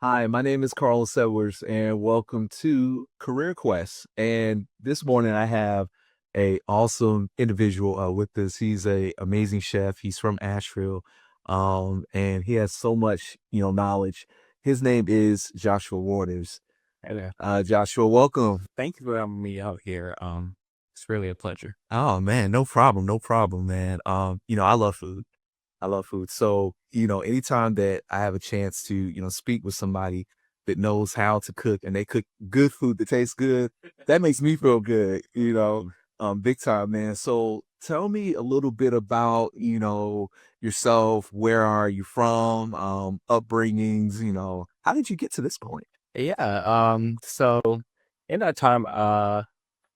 Hi, my name is Carlos Edwards, and welcome to Career Quest. And this morning, I have a awesome individual with us. He's a amazing chef. He's from Asheville, and he has so much, knowledge. His name is Joshua Waters. Hey there. Joshua, welcome. Thank you for having me out here. It's really a pleasure. Oh man, no problem, man. I love food. I love food. So, anytime that I have a chance to, speak with somebody that knows how to cook and they cook good food that tastes good, that makes me feel good, big time, man. So tell me a little bit about, yourself. Where are you from? Upbringings, how did you get to this point? Yeah. So in that time,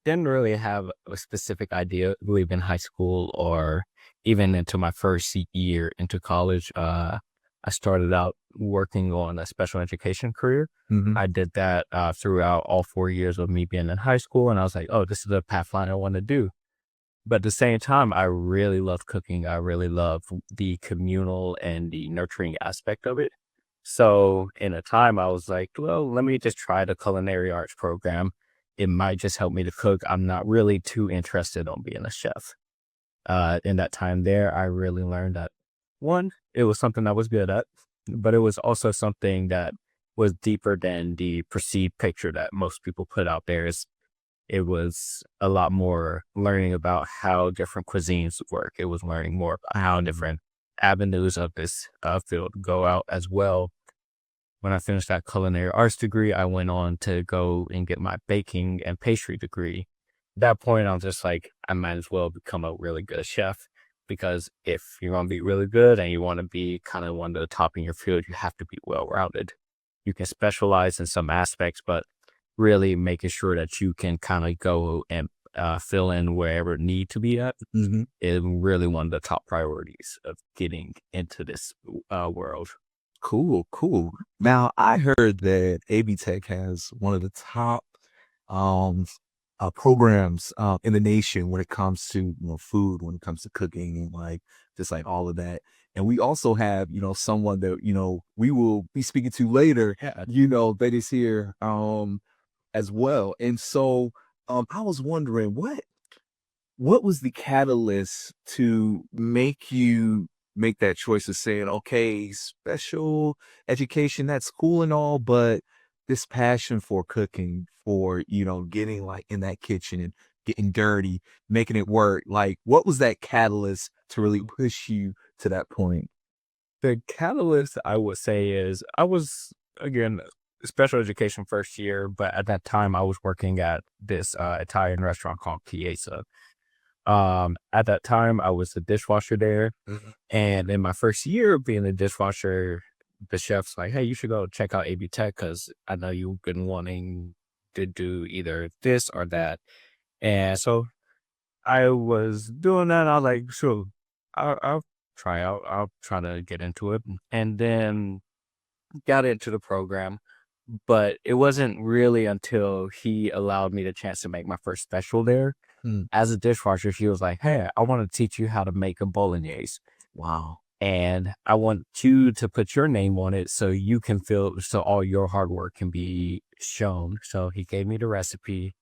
didn't really have a specific idea, I believe in high school or even into my first year into college. I started out working on a special education career. Hmm. I did that throughout all 4 years of me being in high school, and I was like, "Oh, this is the pathline I want to do." But at the same time, I really love cooking. I really love the communal and the nurturing aspect of it. So in a time, I was like, well, let me just try the culinary arts program. It might just help me to cook. I'm not really too interested on being a chef. In that time there, I really learned that one, it was something I was good at, but it was also something that was deeper than the perceived picture that most people put out there. It was a lot more learning about how different cuisines work. It was learning more about how different avenues of this field go out as well. When I finished that culinary arts degree, I went on to go and get my baking and pastry degree. At that point, I was just like, I might as well become a really good chef because if you're going to be really good and you want to be kind of one of the top in your field, you have to be well rounded. You can specialize in some aspects, but really making sure that you can kind of go and fill in wherever it need to be at Hmm. is really one of the top priorities of getting into this world. Cool, cool. Now, I heard that AB Tech has one of the top um programs in the nation when it comes to food, when it comes to cooking and like just like all of that. And we also have someone that we will be speaking to later, Yeah. that is here as well. And so I was wondering what was the catalyst to make you make that choice of saying, okay, special education, that's cool and all, but this passion for cooking, for, getting like in that kitchen and getting dirty, making it work, like what was that catalyst to really push you to that point? The catalyst I would say is I was again special education first year, but at that time I was working at this Italian restaurant called Chiesa. At that time I was a dishwasher there, Mhm. and in my first year of being a dishwasher, the chef's like, "Hey, you should go check out AB Tech because I know you've been wanting to do either this or that." And so I was doing that. I was like, "Sure, I'll try out. I'll try to get into it," and then got into the program. But it wasn't really until he allowed me the chance to make my first special there Mm. as a dishwasher. He was like, "Hey, I want to teach you how to make a bolognese, Wow. and I want you to put your name on it so you can feel so all your hard work can be shown." So he gave me the recipe.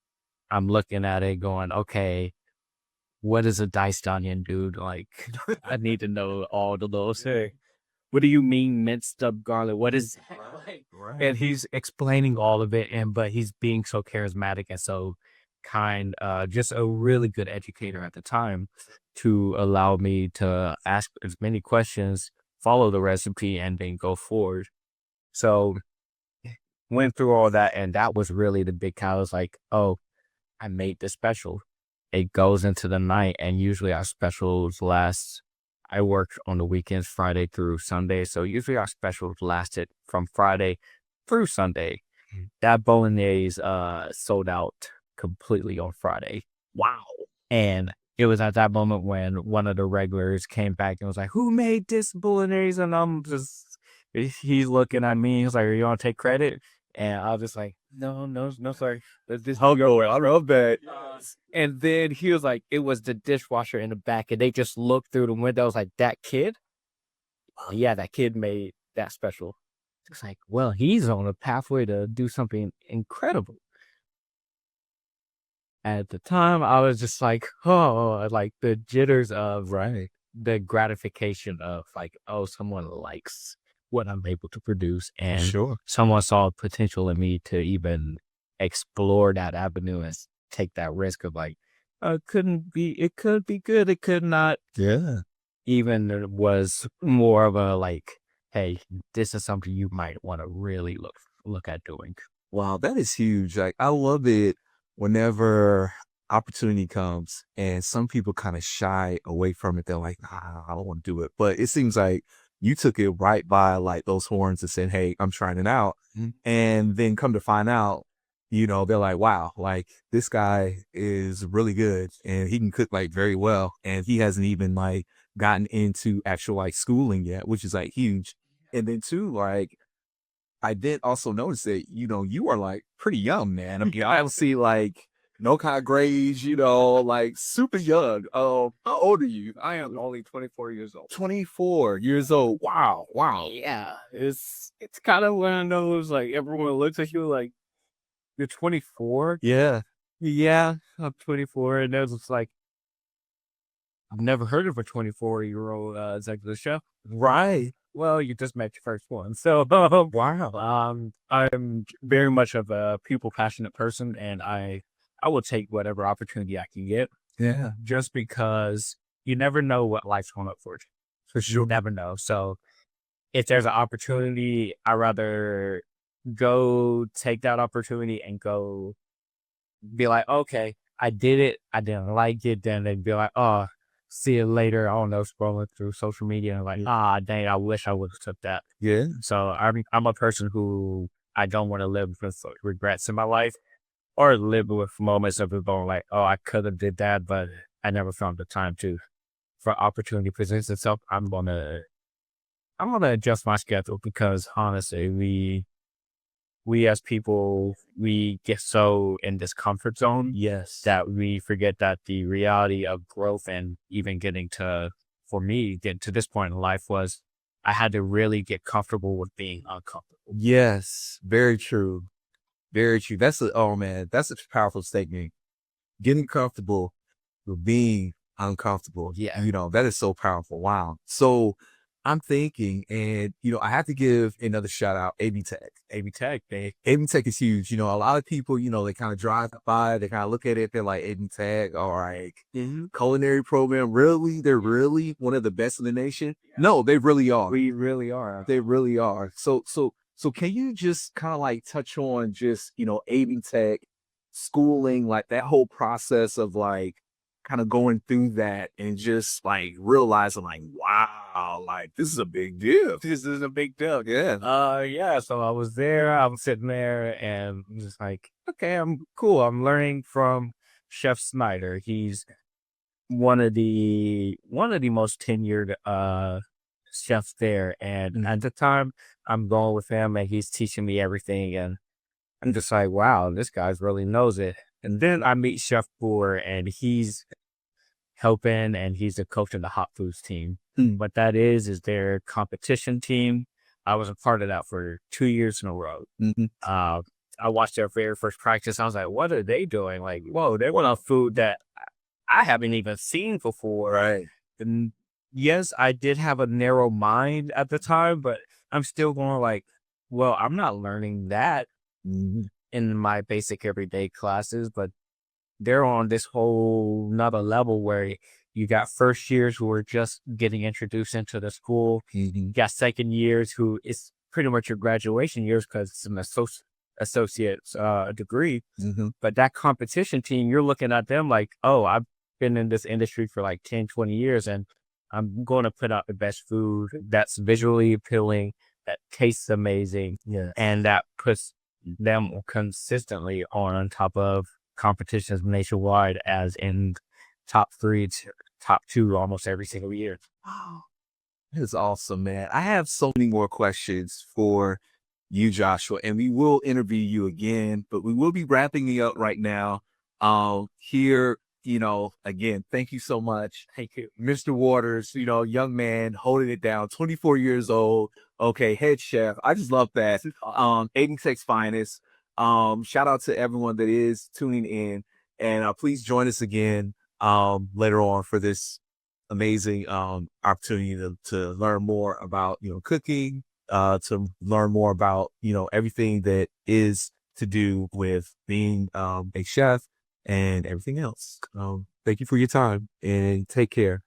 I'm looking at it, going, "Okay, what is a diced onion, dude? Like, I need to know all the little things. What do you mean minced up garlic? What is that?" Like, and Right. he's explaining all of it, but he's being so charismatic and so kind, just a really good educator at the time to allow me to ask as many questions, follow the recipe, and then go forward. So went through all that, and that was really the big cow. I was like, oh, I made this special. It goes into the night, and usually our specials last. I work on the weekends, Friday through Sunday, so usually our specials lasted from Friday through Sunday. Mm. That bolognese sold out completely on Friday, Wow. and it was at that moment when one of the regulars came back and was like, "Who made this bolognese?" And I'm just, he's looking at me. He's like, "Are you want to take credit?" And I was just like, no, no, no, sorry. This Oh, no, I love that. and then he was like, it was the dishwasher in the back, and they just looked through the windows like, that kid? Oh, yeah, that kid made that special. It's like, well, he's on a pathway to do something incredible. At the time, I was just like, oh, like the jitters of Right. the gratification of like, oh, someone likes what I'm able to produce, For and sure. someone saw potential in me to even explore that avenue and take that risk of like, it could be good, it could not. Yeah. Even there was more of a like, hey, this is something you might want to really look at doing. Wow, that is huge. Like, I love it whenever opportunity comes and some people kind of shy away from it. They're like, nah, I don't want to do it. But it seems like you took it right by like those horns and said, hey, I'm trying it out. And then come to find out, they're like, wow, like this guy is really good and he can cook like very well. And he hasn't even like gotten into actual like schooling yet, which is like huge. And then too, like, I did also notice that, you are like pretty young, man. I mean, I don't see like no kind of grades, like super young. How old are you? I am only 24 years old. 24 years old. Wow. Wow. Yeah, it's kind of one of those like everyone looks at you like you're 24. Yeah. Yeah, I'm 24, and there's just like I've never heard of a 24-year-old executive chef. Right. Well, you just met your first one, so Wow. I'm very much of a people passionate person, and I will take whatever opportunity I can get, Yeah. just because you never know what life's going up for you. For You sure. never know. So if there's an opportunity, I rather go take that opportunity and go be like, okay, I did it. I didn't like it. Then they'd be like, oh, see you later. I don't know, scrolling through social media and like, dang, I wish I would have took that. Yeah. So I'm a person who I don't want to live with regrets in my life or live with moments of going like, oh, I could have did that, but I never found the time to. For opportunity presents itself, I'm gonna adjust my schedule because honestly, we as people, we get so in this comfort zone Yes. that we forget that the reality of growth and even for me, getting to this point in life was I had to really get comfortable with being uncomfortable. Yes. Very true. Very true. Oh man, that's a powerful statement. Getting comfortable with being uncomfortable. Yeah. That is so powerful. Wow. So I'm thinking, and I have to give another shout out, AB Tech. AB Tech, AB Tech is huge. A lot of people, they kind of drive by, they kind of look at it, they're like, AB Tech, all right, culinary program, really? They're really one of the best in the nation? No, they really are. we really are. They really are. So can you just kind of like touch on just, AB Tech, schooling, like that whole process of like kind of going through that and just like realizing like, wow, like this is a big deal. This is a big deal. Yeah. Yeah. So I was there. I'm sitting there, and I'm just like, okay, I'm cool. I'm learning from Chef Snyder. He's one of the most tenured chefs there, and at the time, I'm going with him, and he's teaching me everything, and I'm just like, wow, this guy's really knows it. And then I meet Chef Boer, and he's helping, and he's the coach of the hot foods team. What that is their competition team. I was a part of that for 2 years in a row. I watched their very first practice. I was like, what are they doing? Like, whoa, they want a food that I haven't even seen before. Right. And yes, I did have a narrow mind at the time, but I'm still going like, well, I'm not learning that in my basic everyday classes, but they're on this whole another level where you got first years who are just getting introduced into the school. You got second years who it's pretty much your graduation years because it's an associate's degree. But that competition team, you're looking at them like, oh, I've been in this industry for like 10, 20 years, and I'm going to put out the best food that's visually appealing, that tastes amazing, and that puts them consistently on top of competitions nationwide, as in top 3 to top 2 almost every single year. Wow. That is awesome, man. I have so many more questions for you, Joshua, and we will interview you again, but we will be wrapping it up right now. Here, again, thank you so much. Thank you. Mr. Waters, young man holding it down, 24 years old. Okay, head chef. I just love that. Aiden Tech's finest. Shout out to everyone that is tuning in, and please join us again later on for this amazing opportunity to learn more about cooking, to learn more about everything that is to do with being a chef and everything else. Thank you for your time and take care.